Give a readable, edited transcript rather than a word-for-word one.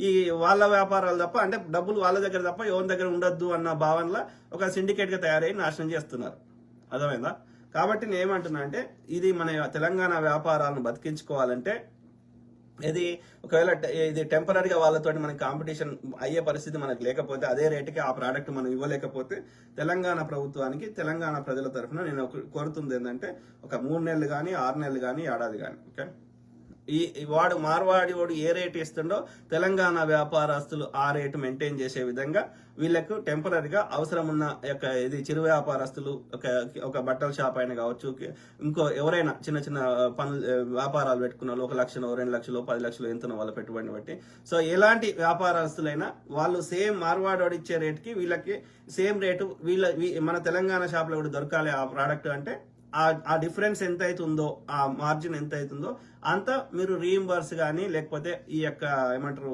ఈ వాళ్ళ వ్యాపారాలు తప్ప, అంటే డబ్బులు వాళ్ళ దగ్గర తప్ప ఎవరి దగ్గర ఉండొద్దు అన్న భావనలో ఒక సిండికేట్ గా తయారై నాశనం చేస్తున్నారు. అర్థమైందా? కాబట్టి నేను ఏమంటున్నా అంటే, ఇది మన తెలంగాణ వ్యాపారాలను బతికించుకోవాలంటే ఇది ఒకవేళ ఇది టెంపరీగా వాళ్ళతో మనకి కాంపిటీషన్ అయ్యే పరిస్థితి మనకు లేకపోతే, అదే రేటుకి ఆ ప్రోడక్ట్ మనం ఇవ్వలేకపోతే, తెలంగాణ ప్రభుత్వానికి తెలంగాణ ప్రజల తరఫున నేను కోరుతుంది ఏంటంటే, ఒక 3 నెలలు కానీ 6 నెలలు కానీ ఏడాది కానీ, ఓకే, వాడు మార్వాడి వాడు ఏ రేట్ ఇస్తుండో తెలంగాణ వ్యాపారస్తులు ఆ రేటు మెయింటైన్ చేసే విధంగా వీళ్ళకు టెంపరీగా అవసరం ఉన్న యొక్క ఇది చిరు వ్యాపారస్తులు, ఒక బట్టల షాప్ అయినా కావచ్చు, ఇంకో ఎవరైనా చిన్న చిన్న పనులు వ్యాపారాలు పెట్టుకున్న వాళ్ళు 1 లక్షలు 2 లక్షలు 10 లక్షలు ఎంతనో వాళ్ళ పెట్టుబడిని బట్టి, సో ఎలాంటి వ్యాపారస్తులైనా వాళ్ళు సేమ్ మార్వాడి ఇచ్చే రేటుకి వీళ్ళకి సేమ్ రేటు మన తెలంగాణ షాప్ లో కూడా దొరకాలి ఆ ప్రోడక్ట్ అంటే, ఆ డిఫరెన్స్ ఎంత అవుతుందో, ఆ మార్జిన్ ఎంత అవుతుందో అంత మీరు రీఇంబర్స్ కానీ లేకపోతే ఈ యొక్క ఏమంటారు